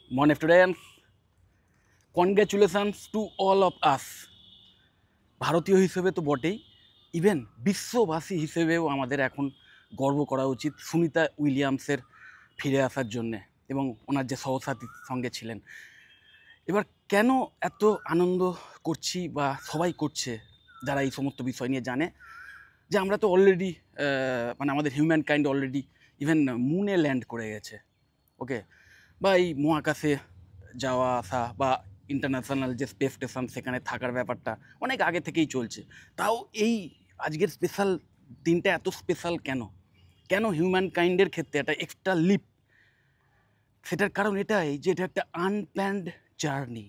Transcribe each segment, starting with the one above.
Morning students, congratulations to all of us. ভারতীয় হিসেবে তো বটেই, ইভেন বিশ্ববাসী হিসেবেও আমাদের এখন গর্ব করা উচিত সুনিতা উইলিয়ামসের ফিরে আসার জন্যে এবং ওনার যে সহসাথীর সঙ্গে ছিলেন। এবার কেন এত আনন্দ করছি বা সবাই করছে যারা এই সমস্ত বিষয় নিয়ে জানে, যে আমরা তো অলরেডি মানে আমাদের হিউম্যান কাইন্ড অলরেডি ইভেন মুনে ল্যান্ড করে গেছে, ওকে, বা এই মহাকাশে যাওয়া আসা বা ইন্টারন্যাশনাল যে স্পেস স্টেশন সেখানে থাকার ব্যাপারটা অনেক আগে থেকেই চলছে। তাও এই আজকের স্পেশাল দিনটা এত স্পেশাল কেন, কেন হিউম্যান কাইন্ডের ক্ষেত্রে একটা এক্সট্রা লিপ? সেটার কারণ এটাই যে এটা একটা আনপ্ল্যান্ড জার্নি।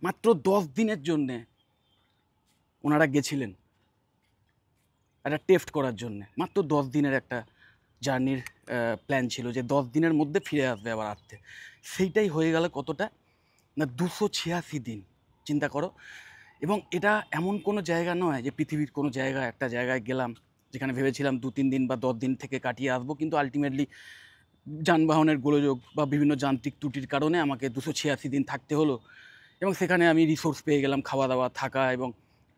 মাত্র 10 দিনের জন্যে ওনারা গেছিলেন একটা টেস্ট করার জন্যে। মাত্র 10 দিনের একটা জার্নির প্ল্যান ছিল যে 10 দিনের মধ্যে ফিরে আসবে আবার আর্থে। সেইটাই হয়ে গেল কতটা না, 286 দিন। চিন্তা করো। এবং এটা এমন কোনো জায়গা নয় যে পৃথিবীর কোনো জায়গা, একটা জায়গায় গেলাম যেখানে ভেবেছিলাম 2-3 দিন বা 10 দিন থেকে কাটিয়ে আসবো, কিন্তু আলটিমেটলি যানবাহনের গোলযোগ বা বিভিন্ন যান্ত্রিক ত্রুটির কারণে আমাকে 286 দিন থাকতে হলো। এবং সেখানে আমি রিসোর্স পেয়ে গেলাম, খাওয়া দাওয়া, থাকা, এবং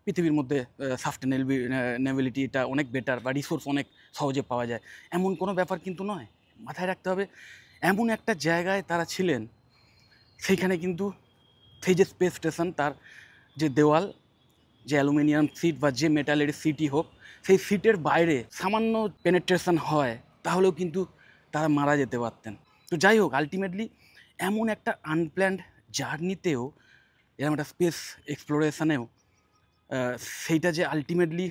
পৃথিবীর মধ্যে সাস্টেনেবিলিটিটা অনেক বেটার বা রিসোর্স অনেক সহজে পাওয়া যায়, এমন কোনো ব্যাপার কিন্তু নয়। মাথায় রাখতে হবে এমন একটা জায়গায় তারা ছিলেন, সেইখানে কিন্তু সেই যে স্পেস স্টেশন, তার যে দেওয়াল, যে অ্যালুমিনিয়াম সিট বা যে মেটালের সিটই হোক, সেই সিটের বাইরে সামান্য পেনেট্রেশন হয় তাহলেও কিন্তু তারা মারা যেতে পারতেন। তো যাই হোক, আলটিমেটলি এমন একটা আনপ্ল্যান্ড জার্নিতেও, এরকম একটা স্পেস এক্সপ্লোরেশনেও সেইটা যে আলটিমেটলি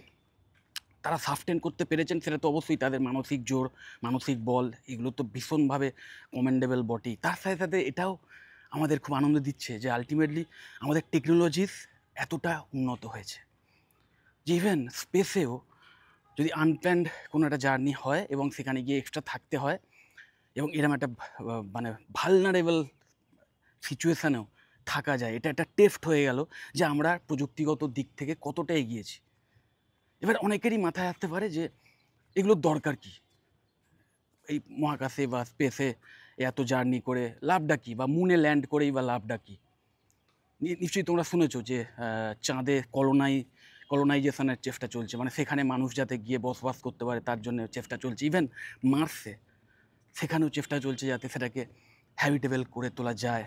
তারা সাস্টেন করতে পেরেছেন, সেটা তো অবশ্যই তাদের মানসিক জোর, মানসিক বল, এগুলো তো ভীষণভাবে কমেন্ডেবল বটেই। তার সাথে সাথে এটাও আমাদের খুব আনন্দ দিচ্ছে যে আলটিমেটলি আমাদের টেকনোলজিস এতটা উন্নত হয়েছে যে ইভেন স্পেসেও যদি আনপ্ল্যান্ড কোনো একটা জার্নি হয় এবং সেখানে গিয়ে এক্সট্রা থাকতে হয় এবং এরকম একটা মানে ভালনারেবল সিচুয়েশানেও থাকা যায়, এটা একটা টেস্ট হয়ে গেল যে আমরা প্রযুক্তিগত দিক থেকে কতটা এগিয়েছি। এবার অনেকেরই মাথায় আসতে পারে যে এগুলোর দরকার কী, এই মহাকাশে বা স্পেসে এত জার্নি করে লাভটা কী, বা মুনে ল্যান্ড করেই বা লাভটা কী? নিশ্চয়ই তোমরা শুনেছো যে চাঁদে কলোনাইজেশনের চেষ্টা চলছে, মানে সেখানে মানুষ যাতে গিয়ে বসবাস করতে পারে তার জন্য চেষ্টা চলছে। ইভেন মার্সে সেখানেও চেষ্টা চলছে যাতে সেটাকে হ্যাবিটেবল করে তোলা যায়।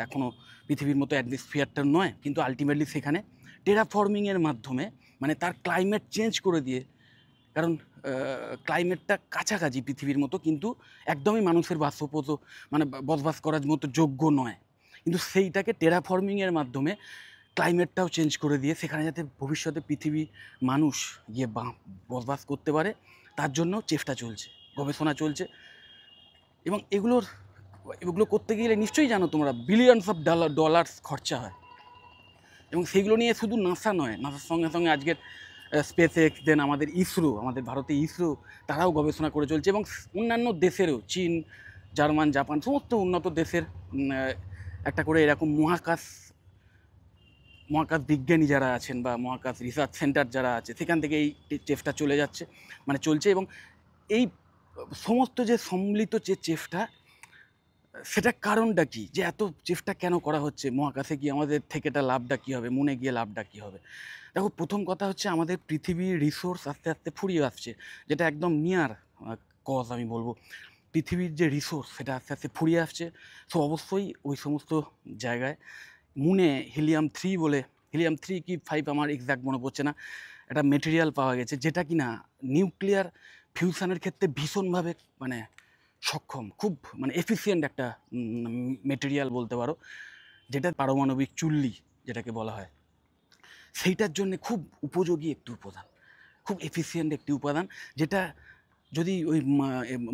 এখনও পৃথিবীর মতো অ্যাটমসফিয়ারটা নয়, কিন্তু আলটিমেটলি সেখানে টেরাফর্মিংয়ের মাধ্যমে, মানে তার ক্লাইমেট চেঞ্জ করে দিয়ে, কারণ ক্লাইমেটটা কাছাকাছি পৃথিবীর মতো, কিন্তু একদমই মানুষের মানে বসবাস করার মতো যোগ্য নয়, কিন্তু সেইটাকে টেরাফর্মিংয়ের মাধ্যমে ক্লাইমেটটাও চেঞ্জ করে দিয়ে সেখানে যাতে ভবিষ্যতে পৃথিবী মানুষ গিয়ে বসবাস করতে পারে তার জন্য চেষ্টা চলছে, গবেষণা চলছে। এবং এগুলো করতে গেলে নিশ্চয়ই জানো তোমরা বিলিয়নস অফ ডলার্স খরচা হয়। এবং সেইগুলো নিয়ে শুধু নাসা নয়, নাসার সঙ্গে সঙ্গে আজকের স্পেস এক্স, দেন আমাদের ইসরো, আমাদের ভারতে ইসরো, তারাও গবেষণা করে চলছে। এবং অন্যান্য দেশেরও, চীন, জার্মান, জাপান, সমস্ত উন্নত দেশের একটা করে এরকম মহাকাশ বিজ্ঞানী যারা আছেন বা মহাকাশ রিসার্চ সেন্টার যারা আছে, সেখান থেকে এই চেষ্টা চলছে। এবং এই সমস্ত যে সম্মিলিত যে চেষ্টা, সেটার কারণটা কি, যে এত চেষ্টা কেন করা হচ্ছে? মহাকাশে গিয়ে আমাদের থেকে এটা লাভটা কী হবে, মুনে গিয়ে লাভটা কী হবে? দেখো, প্রথম কথা হচ্ছে আমাদের পৃথিবীর রিসোর্স আস্তে আস্তে ফুরিয়ে আসছে, যেটা একদম নিয়ার কজ আমি বলবো। পৃথিবীর যে রিসোর্স সেটা আস্তে আস্তে ফুরিয়ে আসছে। সো অবশ্যই ওই সমস্ত জায়গায় মুনে হিলিয়াম 3 কি 5 আমার এক্স্যাক্ট মনে পড়ছে না, একটা মেটেরিয়াল পাওয়া গেছে যেটা কিনা নিউক্লিয়ার ফিউশনের ক্ষেত্রে ভীষণভাবে মানে সক্ষম, খুব মানে এফিসিয়েন্ট একটা মেটেরিয়াল বলতে পারো, যেটা পারমাণবিক চুল্লি যেটাকে বলা হয়, সেইটার জন্যে খুব উপযোগী একটি উপাদান, খুব এফিসিয়েন্ট একটি উপাদান, যেটা যদি ওই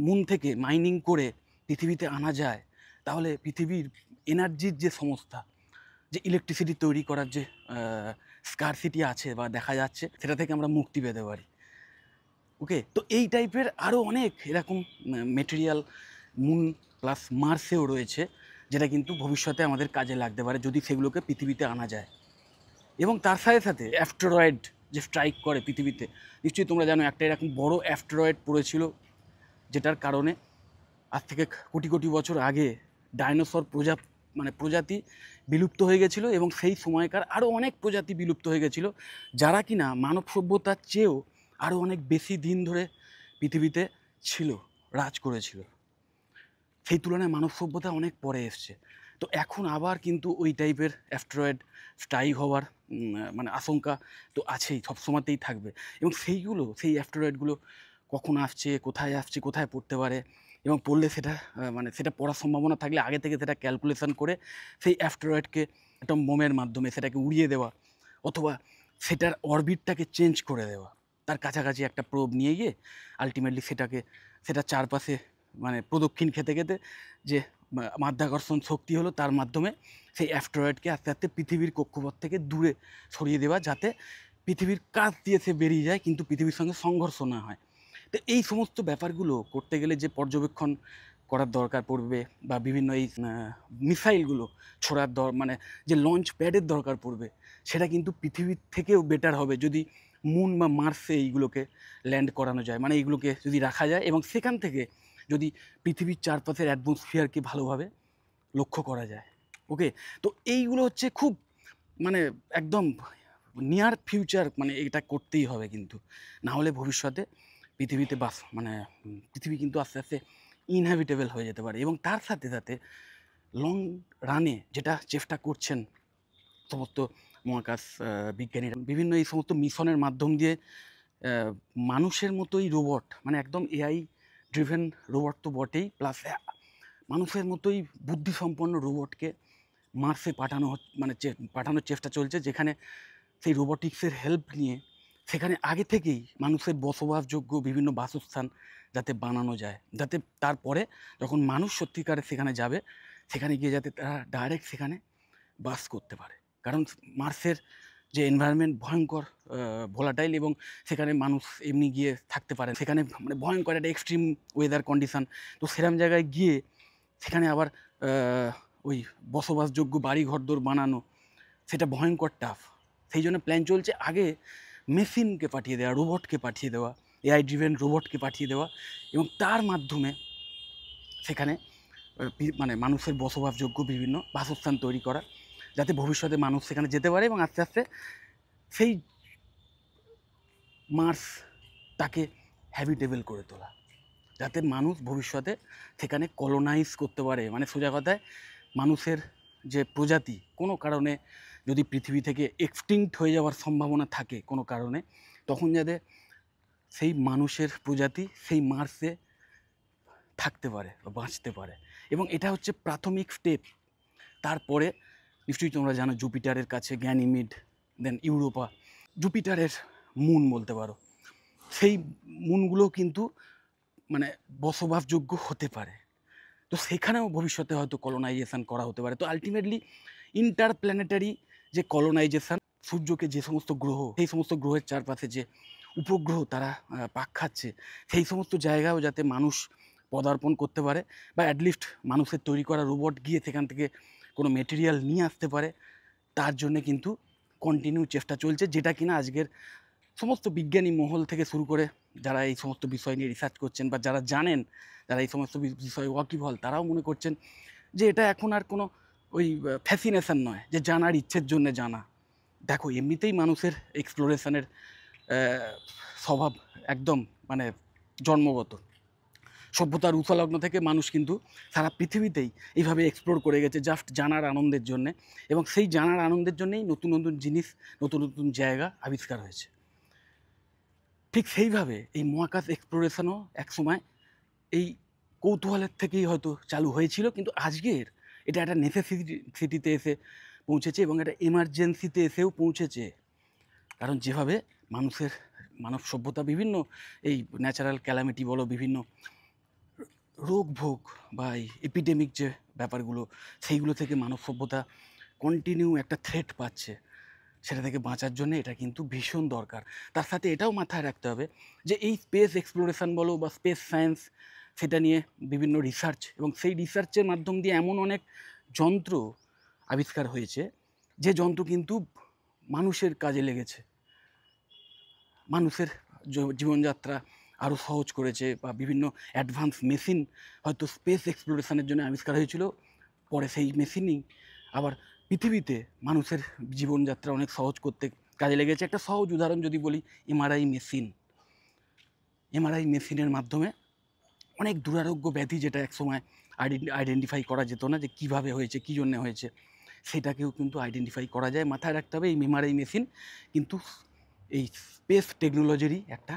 মুন থেকে মাইনিং করে পৃথিবীতে আনা যায়, তাহলে পৃথিবীর এনার্জির যে সংস্থা, যে ইলেকট্রিসিটি তৈরি করার যে স্কারসিটি আছে বা দেখা যাচ্ছে, সেটা থেকে আমরা মুক্তি পেতে পারি। ওকে, তো এই টাইপের আরও অনেক এরকম মেটেরিয়াল মুন প্লাস মার্সেও রয়েছে, যেটা কিন্তু ভবিষ্যতে আমাদের কাজে লাগতে পারে যদি সেগুলোকে পৃথিবীতে আনা যায়। এবং তার সাথে সাথে অ্যাস্টেরয়েড যে স্ট্রাইক করে পৃথিবীতে, নিশ্চয়ই তোমরা জানো একটা এরকম বড় অ্যাস্টেরয়েড পড়েছিল, যেটার কারণে আজ থেকে কোটি কোটি বছর আগে ডাইনোসর প্রজাতি বিলুপ্ত হয়ে গেছিলো, এবং সেই সময়কার আরও অনেক প্রজাতি বিলুপ্ত হয়ে গেছিলো, যারা কিনা মানব সভ্যতার চেয়েও আরও অনেক বেশি দিন ধরে পৃথিবীতে ছিল, রাজ করেছিল। সেই তুলনায় মানব সভ্যতা অনেক পরে এসছে। তো এখন আবার কিন্তু ওই টাইপের অ্যাস্টেরয়েড স্ট্রাইক হওয়ার আশঙ্কা তো আছেই, সবসময়তেই থাকবে। এবং সেই অ্যাস্টেরয়েডগুলো কখন আসছে, কোথায় পড়তে পারে, এবং পড়লে সেটা পড়ার সম্ভাবনা থাকলে আগে থেকে সেটা ক্যালকুলেশন করে সেই অ্যাস্টেরয়েডকে একটা বোমের মাধ্যমে সেটাকে উড়িয়ে দেওয়া, অথবা সেটার অরবিটটাকে চেঞ্জ করে দেওয়া, তার কাছাকাছি একটা প্রোব নিয়ে গিয়ে আলটিমেটলি সেটা চারপাশে প্রদক্ষিণ খেতে খেতে যে মাধ্যাকর্ষণ শক্তি হলো, তার মাধ্যমে সেই অ্যাস্টেরয়েডকে আস্তে আস্তে পৃথিবীর কক্ষপথ থেকে দূরে সরিয়ে দেওয়া, যাতে পৃথিবীর কাছ দিয়ে সে বেরিয়ে যায় কিন্তু পৃথিবীর সঙ্গে সংঘর্ষ না হয়। তো এই সমস্ত ব্যাপারগুলো করতে গেলে যে পর্যবেক্ষণ করার দরকার পড়বে, বা বিভিন্ন এই মিসাইলগুলো ছোড়ার যে লঞ্চ প্যাডের দরকার পড়বে, সেটা কিন্তু পৃথিবীর থেকেও বেটার হবে যদি মুন বা মার্সে এইগুলোকে ল্যান্ড করানো যায়, এইগুলোকে যদি রাখা যায়, এবং সেখান থেকে যদি পৃথিবীর চারপাশের অ্যাটমসফিয়ারকে ভালোভাবে লক্ষ্য করা যায়। ওকে, তো এইগুলো হচ্ছে খুব একদম নিয়ার ফিউচার, এটা করতেই হবে কিন্তু, না হলে ভবিষ্যতে পৃথিবীতে পৃথিবী কিন্তু আস্তে আস্তে ইনহ্যাবিটেবল হয়ে যেতে পারে। এবং তার সাথে সাথে লং রানে যেটা চেষ্টা করছেন সমস্ত মহাকাশ বিজ্ঞানীরা, বিভিন্ন এই সমস্ত মিশনের মাধ্যম দিয়ে মানুষের মতোই রোবট, একদম এআই ড্রিভেন রোবট তো বটেই, প্লাস মানুষের মতোই বুদ্ধিসম্পন্ন রোবটকে মার্সে পাঠানোর চেষ্টা চলছে, যেখানে সেই রোবোটিক্সের হেল্প নিয়ে সেখানে আগে থেকেই মানুষের বসবাসযোগ্য বিভিন্ন বাসস্থান যাতে বানানো যায়, যাতে তারপরে যখন মানুষ সত্যিকারে সেখানে যাবে, সেখানে গিয়ে যাতে তারা ডাইরেক্ট সেখানে বাস করতে পারে। কারণ মার্সের যে এনভায়রনমেন্ট ভয়ঙ্কর ভোলাটাইল, এবং সেখানে মানুষ এমনি গিয়ে থাকতে পারে, সেখানে ভয়ঙ্কর একটা এক্সট্রিম ওয়েদার কন্ডিশান। তো সেরকম জায়গায় গিয়ে সেখানে আবার ওই বসবাসযোগ্য বাড়ি ঘরদোর বানানো, সেটা ভয়ঙ্কর টাফ। সেই জন্য প্ল্যান চলছে আগে মেশিনকে পাঠিয়ে দেওয়া, রোবটকে পাঠিয়ে দেওয়া, এআই ড্রিভেন রোবটকে পাঠিয়ে দেওয়া, এবং তার মাধ্যমে সেখানে মানুষের বসবাসযোগ্য বিভিন্ন বাসস্থান তৈরি করা, যাতে ভবিষ্যতে মানুষ সেখানে যেতে পারে, এবং আস্তে আস্তে সেই মার্স তাকে হ্যাবিটেবল করে তোলা, যাতে মানুষ ভবিষ্যতে সেখানে কলোনাইজ করতে পারে। সোজা কথায় মানুষের যে প্রজাতি কোনো কারণে যদি পৃথিবী থেকে এক্সটিংক্ট হয়ে যাওয়ার সম্ভাবনা থাকে কোনো কারণে, তখন যাতে সেই মানুষের প্রজাতি সেই মার্সে থাকতে পারে বা বাঁচতে পারে। এবং এটা হচ্ছে প্রাথমিক স্টেপ। তারপরে নিশ্চয়ই তোমরা জানো জুপিটারের কাছে গ্যানিমিড, দেন ইউরোপা, জুপিটারের মুন বলতে পারো, সেই মুনগুলো কিন্তু বসবাসযোগ্য হতে পারে। তো সেখানেও ভবিষ্যতে হয়তো কলোনাইজেশন করা হতে পারে। তো আলটিমেটলি ইন্টারপ্ল্যানেটারি যে কলোনাইজেশন, সূর্যকে যে সমস্ত গ্রহ, সেই সমস্ত গ্রহের চারপাশে যে উপগ্রহ তারা পাক খাচ্ছে, সেই সমস্ত জায়গায়ও যাতে মানুষ পদার্পণ করতে পারে, বা অ্যাটলিস্ট মানুষের তৈরি করা রোবট গিয়ে সেখান থেকে কোনো মেটেরিয়াল নিয়ে আসতে পারে, তার জন্যে কিন্তু কন্টিনিউ চেষ্টা চলছে, যেটা কিনা আজকের সমস্ত বিজ্ঞানী মহল থেকে শুরু করে যারা এই সমস্ত বিষয় নিয়ে রিসার্চ করছেন, বা যারা জানেন, যারা এই সমস্ত বিষয়ে ওয়াকিবহাল, তারাও মনে করছেন যে এটা এখন আর কোনো ওই ফ্যাসিনেশন নয় যে জানার ইচ্ছের জন্যে জানা। দেখো এমনিতেই মানুষের এক্সপ্লোরেশনের স্বভাব একদম জন্মগত। সভ্যতার উথলগ্ন থেকে মানুষ কিন্তু সারা পৃথিবীতেই এইভাবে এক্সপ্লোর করে গেছে জাস্ট জানার আনন্দের জন্যে, এবং সেই জানার আনন্দের জন্যেই নতুন নতুন জিনিস, নতুন নতুন জায়গা আবিষ্কার হয়েছে। ঠিক সেইভাবে এই মহাকাশ এক্সপ্লোরেশনও একসময় এই কৌতূহলের থেকেই হয়তো চালু হয়েছিল, কিন্তু আজকের এটা একটা নেসেসিটিতে এসে পৌঁছেছে, এবং একটা এমার্জেন্সিতে এসেও পৌঁছেছে। কারণ যেভাবে মানব সভ্যতা বিভিন্ন এই ন্যাচারাল ক্যালামিটি বলো, বিভিন্ন রোগ ভোগ বা এই এপিডেমিক যে ব্যাপারগুলো, সেইগুলো থেকে মানব সভ্যতা কন্টিনিউ একটা থ্রেট পাচ্ছে, সেটা থেকে বাঁচার জন্য এটা কিন্তু ভীষণ দরকার। তার সাথে এটাও মাথায় রাখতে হবে যে এই স্পেস এক্সপ্লোরেশন বলো বা স্পেস সায়েন্স, সেটা নিয়ে বিভিন্ন রিসার্চ, এবং সেই রিসার্চের মাধ্যম দিয়ে এমন অনেক যন্ত্র আবিষ্কার হয়েছে যে যন্ত্র কিন্তু মানুষের কাজে লেগেছে, মানুষের জীবনযাত্রা আরও সহজ করেছে, বা বিভিন্ন অ্যাডভান্স মেশিন হয়তো স্পেস এক্সপ্লোরেশনের জন্য আবিষ্কার হয়েছিল পরে সেই মেশিনই আবার পৃথিবীতে মানুষের জীবনযাত্রা অনেক সহজ করতে কাজে লেগেছে। একটা সহজ উদাহরণ যদি বলি, এমআরআই মেশিনের মাধ্যমে অনেক দুরারোগ্য ব্যাধি, যেটা একসময় আইডেন্টিফাই করা যেত না যে কীভাবে হয়েছে, কী জন্যে হয়েছে, সেটাকেও কিন্তু আইডেন্টিফাই করা যায়। মাথায় রাখতে হবে এই এমআরআই মেশিন কিন্তু এই স্পেস টেকনোলজিরই একটা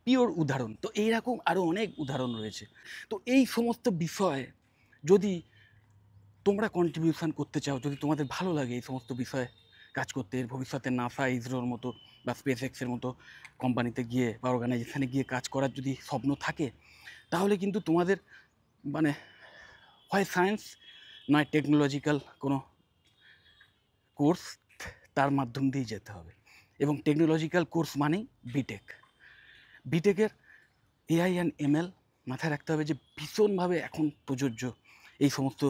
পিওর উদাহরণ। তো এইরকম আরও অনেক উদাহরণ রয়েছে। তো এই সমস্ত বিষয়ে যদি তোমরা কন্ট্রিবিউশন করতে চাও, যদি তোমাদের ভালো লাগে এই সমস্ত বিষয়ে কাজ করতে, এর ভবিষ্যতে নাসা, ইসরোর মতো বা স্পেস এক্সের মতো কোম্পানিতে গিয়ে বা অর্গানাইজেশানে গিয়ে কাজ করার যদি স্বপ্ন থাকে, তাহলে কিন্তু তোমাদের মানে হয় সায়েন্স নয় টেকনোলজিক্যাল কোনো কোর্স, তার মাধ্যম দিয়ে যেতে হবে। এবং টেকনোলজিক্যাল কোর্স মানেই বিটেকের এআই অ্যান্ড এমএল মাথায় রাখতে হবে যে ভীষণভাবে এখন প্রযোজ্য এই সমস্ত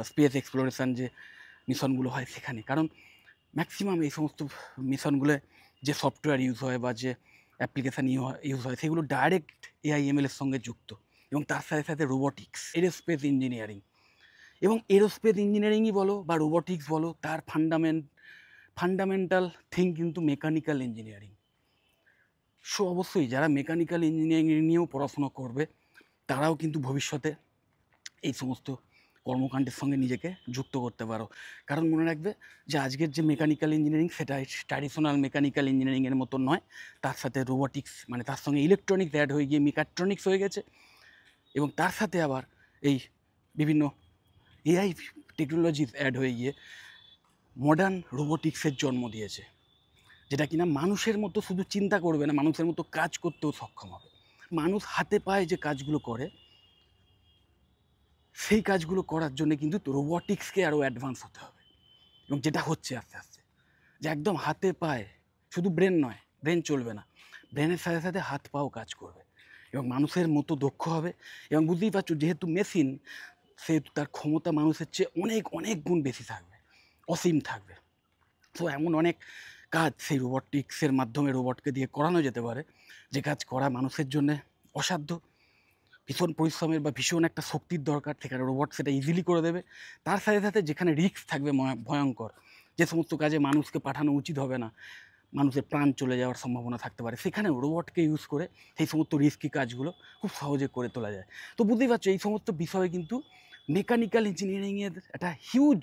স্পেস এক্সপ্লোরেশান যে মিশনগুলো হয় সেখানে। কারণ ম্যাক্সিমাম এই সমস্ত মিশনগুলো যে সফটওয়্যার ইউজ হয় বা যে অ্যাপ্লিকেশান ইউজ হয় সেগুলো ডাইরেক্ট এআইএমএলের সঙ্গে যুক্ত। এবং তার সাথে সাথে রোবোটিক্স, এরোস্পেস ইঞ্জিনিয়ারিং, এবং এরোস্পেস ইঞ্জিনিয়ারিংই বলো বা রোবোটিক্স বলো, তার ফান্ডামেন্টাল থিং কিন্তু মেকানিক্যাল ইঞ্জিনিয়ারিং। সো অবশ্যই যারা মেকানিক্যাল ইঞ্জিনিয়ারিং নিয়েও পড়াশোনা করবে তারাও কিন্তু ভবিষ্যতে এই সমস্ত কর্মকাণ্ডের সঙ্গে নিজেকে যুক্ত করতে পারো। কারণ মনে রাখবে যে আজকের যে মেকানিক্যাল ইঞ্জিনিয়ারিং সেটা ট্র্যাডিশনাল মেকানিক্যাল ইঞ্জিনিয়ারিংয়ের মতো নয়, তার সাথে রোবোটিক্স মানে তার সঙ্গে ইলেকট্রনিক্স অ্যাড হয়ে গিয়ে মেকাট্রনিক্স হয়ে গেছে, এবং তার সাথে আবার এই বিভিন্ন এআই টেকনোলজিস অ্যাড হয়ে গিয়ে মডার্ন রোবোটিক্সের জন্ম দিয়েছে, যেটা কিনা মানুষের মতো শুধু চিন্তা করবে না, মানুষের মতো কাজ করতেও সক্ষম হবে। মানুষ হাতে পায়ে যে কাজগুলো করে সেই কাজগুলো করার জন্য কিন্তু রোবোটিক্সকে আরও অ্যাডভান্স হতে হবে, এবং যেটা হচ্ছে আস্তে আস্তে, যে একদম হাতে পায়ে, শুধু ব্রেন নয়, ব্রেন চলবে না, ব্রেনের সাথে সাথে হাত পাও কাজ করবে এবং মানুষের মতো দক্ষ হবে। এবং বুঝতেই পারছো যেহেতু মেশিন, সেহেতু তার ক্ষমতা মানুষের চেয়ে অনেক অনেক গুণ বেশি থাকবে, অসীম থাকবে। তো এমন অনেক কাজ সেই রোবোটিক্সের মাধ্যমে রোবটকে দিয়ে করানো যেতে পারে, যে কাজ করা মানুষের জন্যে অসাধ্য, ভীষণ পরিশ্রমের বা ভীষণ একটা শক্তির দরকার, সেখানে রোবট সেটা ইজিলি করে দেবে। তার সাথে সাথে যেখানে রিস্ক থাকবে ভয়ঙ্কর, যে সমস্ত কাজে মানুষকে পাঠানো উচিত হবে না, মানুষের প্রাণ চলে যাওয়ার সম্ভাবনা থাকতে পারে, সেখানেও রোবটকে ইউজ করে সেই সমস্ত রিস্কি কাজগুলো খুব সহজে করে তোলা যায়। তো বুঝতেই পারছো এই সমস্ত বিষয়ে কিন্তু মেকানিক্যাল ইঞ্জিনিয়ারিংয়ের একটা হিউজ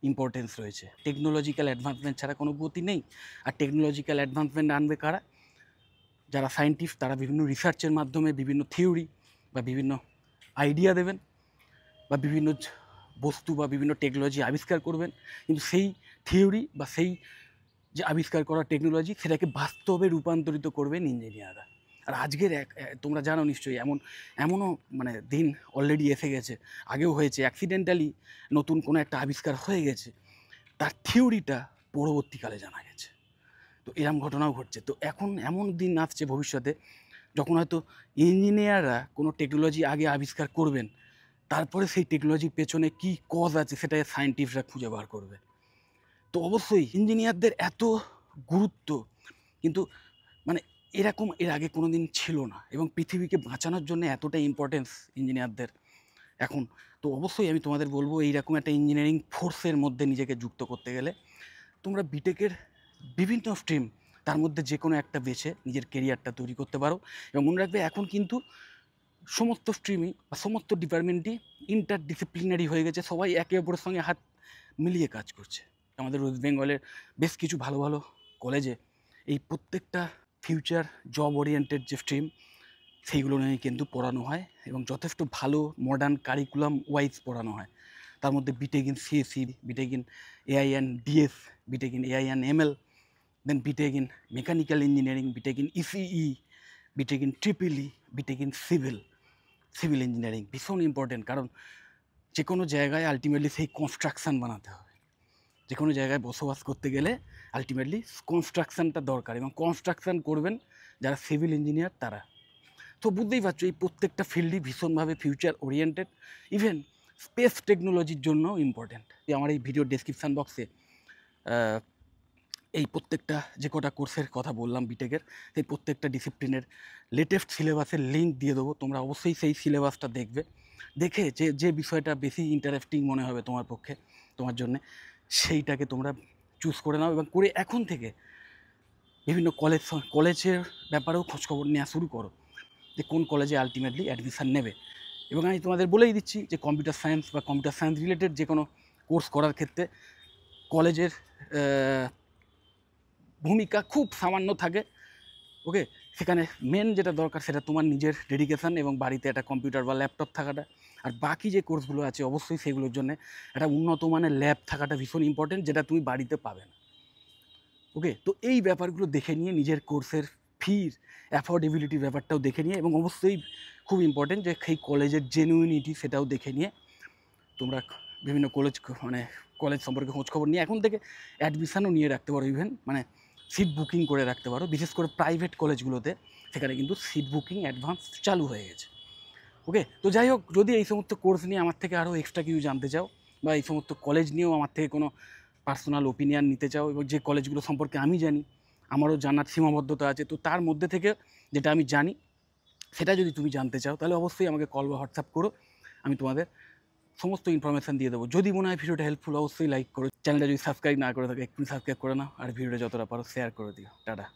ইম্পর্টেন্স রয়েছে। টেকনোলজিক্যাল অ্যাডভান্সমেন্ট ছাড়া কোনো গতি নেই। আর টেকনোলজিক্যাল অ্যাডভান্সমেন্ট আনবে কারা? যারা সায়েন্টিস্ট, তারা বিভিন্ন রিসার্চের মাধ্যমে বিভিন্ন থিওরি বা বিভিন্ন আইডিয়া দেবেন বা বিভিন্ন বস্তু বা বিভিন্ন টেকনোলজি আবিষ্কার করবেন, কিন্তু সেই থিওরি বা সেই যে আবিষ্কার করা টেকনোলজি সেটাকে বাস্তবে রূপান্তরিত করবেন ইঞ্জিনিয়াররা। আর আজকের তোমরা জানো নিশ্চয়ই এমনও মানে দিন অলরেডি এসে গেছে, আগেও হয়েছে, অ্যাক্সিডেন্টালি নতুন কোনো একটা আবিষ্কার হয়ে গেছে, তার থিওরিটা পরবর্তীকালে জানা গেছে। তো এরম ঘটনাও ঘটছে। তো এখন এমন দিন আসছে ভবিষ্যতে যখন হয়তো ইঞ্জিনিয়াররা কোনো টেকনোলজি আগে আবিষ্কার করবেন, তারপরে সেই টেকনোলজির পেছনে কী কজ আছে সেটা সায়েন্টিস্টরা খুঁজে বার করবে। তো অবশ্যই ইঞ্জিনিয়ারদের এত গুরুত্ব কিন্তু মানে এরকম এর আগে কোনো দিন ছিল না, এবং পৃথিবীকে বাঁচানোর জন্য এতটা ইম্পর্টেন্স ইঞ্জিনিয়ারদের এখন। তো অবশ্যই আমি তোমাদের বলবো এইরকম একটা ইঞ্জিনিয়ারিং ফোর্সের মধ্যে নিজেকে যুক্ত করতে গেলে তোমরা বিটেকের বিভিন্ন স্ট্রিম তার মধ্যে যে কোনো একটা বেছে নিজের কেরিয়ারটা তৈরি করতে পারো। এবং মনে রাখবে এখন কিন্তু সমস্ত স্ট্রিমই বা সমস্ত ডিপার্টমেন্টই ইন্টারডিসিপ্লিনারি হয়ে গেছে, সবাই একে অপরের সঙ্গে হাত মিলিয়ে কাজ করছে। আমাদের ওয়েস্ট বেঙ্গলের বেশ কিছু ভালো ভালো কলেজে এই প্রত্যেকটা ফিউচার জব ওরিয়েন্টেড যে স্ট্রিম সেইগুলো নিয়ে কিন্তু পড়ানো হয়, এবং যথেষ্ট ভালো মডার্ন কারিকুলাম ওয়াইজ পড়ানো হয়। তার মধ্যে BTech in CSC, BTech in AI and DS, BTech in AI and ML, then BTech in mechanical engineering, BTech in ECE, BTech in triple E, BTech in civil engineering. ভীষণ important, কারণ যে কোনো জায়গায় ultimately সেই কনস্ট্রাকশান বানাতে হবে। যে কোনো জায়গায় বসবাস করতে গেলে আলটিমেটলি কনস্ট্রাকশানটা দরকার, এবং কনস্ট্রাকশান করবেন যারা সিভিল ইঞ্জিনিয়ার তারা। তো বুঝতেই পারছো এই প্রত্যেকটা ফিল্ডই ভীষণভাবে ফিউচার ওরিয়েন্টেড, ইভেন স্পেস টেকনোলজির জন্যও ইম্পর্টেন্ট। আমার এই ভিডিও ডেসক্রিপশান বক্সে এই প্রত্যেকটা যে কটা কোর্সের কথা বললাম বিটেকের, সেই প্রত্যেকটা ডিসিপ্লিনের লেটেস্ট সিলেবাসের লিঙ্ক দিয়ে দেবো, তোমরা অবশ্যই সেই সিলেবাসটা দেখবে। দেখে যে যে বিষয়টা বেশি ইন্টারেস্টিং মনে হবে তোমার পক্ষে, তোমার জন্যে, সেইটাকে তোমরা চুজ করে নাও এবং করে এখন থেকে বিভিন্ন কলেজের ব্যাপারেও খোঁজখবর নেওয়া শুরু করো যে কোন কলেজে আলটিমেটলি অ্যাডমিশান নেবে। এবং আমি তোমাদের বলেই দিচ্ছি যে কম্পিউটার সায়েন্স বা কম্পিউটার সায়েন্স রিলেটেড যে কোনো কোর্স করার ক্ষেত্রে কলেজের ভূমিকা খুব সামান্য থাকে। ওকে, সেখানে মেন যেটা দরকার সেটা তোমার নিজের ডেডিকেশান এবং বাড়িতে একটা কম্পিউটার বা ল্যাপটপ থাকাটা। আর বাকি যে কোর্সগুলো আছে অবশ্যই সেগুলোর জন্য একটা উন্নত মানের ল্যাব থাকাটা ভীষণ ইম্পর্টেন্ট, যেটা তুমি বাড়িতে পাবে না। ওকে, তো এই ব্যাপারগুলো দেখে নিয়ে নিজের কোর্সের ফির অ্যাফোর্ডেবিলিটির ব্যাপারটাও দেখে নিয়ে, এবং অবশ্যই খুব ইম্পর্টেন্ট যে সেই কলেজের জেনুইনিটি সেটাও দেখে নিয়ে তোমরা বিভিন্ন কলেজ সম্পর্কে খোঁজখবর নিয়ে এখন থেকে অ্যাডমিশানও নিয়ে রাখতে পারো, ইভেন মানে সিট বুকিং করে রাখতে পারো। বিশেষ করে প্রাইভেট কলেজগুলোতে সেখানে কিন্তু সিট বুকিং অ্যাডভান্স চালু হয়ে গেছে। ওকে, তো যাই হোক, যদি এই সমস্ত কোর্স নিয়ে আমার থেকে আরও এক্সট্রা কিছু জানতে চাও বা এই সমস্ত কলেজ নিয়েও আমার থেকে কোনো পার্সোনাল ওপিনিয়ন নিতে চাও, এবং যে কলেজগুলো সম্পর্কে আমি জানি, আমারও জানার সীমাবদ্ধতা আছে, তো তার মধ্যে থেকে যেটা আমি জানি সেটা যদি তুমি জানতে চাও তাহলে অবশ্যই আমাকে কল বা হোয়াটসঅ্যাপ করো, আমি তোমাদের সমস্ত ইনফরমেশান দিয়ে দেবো। যদি মনে হয় ভিডিওটা হেল্পফুল অবশ্যই লাইক করো, চ্যানেলটা যদি সাবস্ক্রাইব না করে থাকে এক্ষুনি সাবস্ক্রাইব করে নাও, আর ভিডিওটা যতটা পারো শেয়ার করে দিও। টাটা।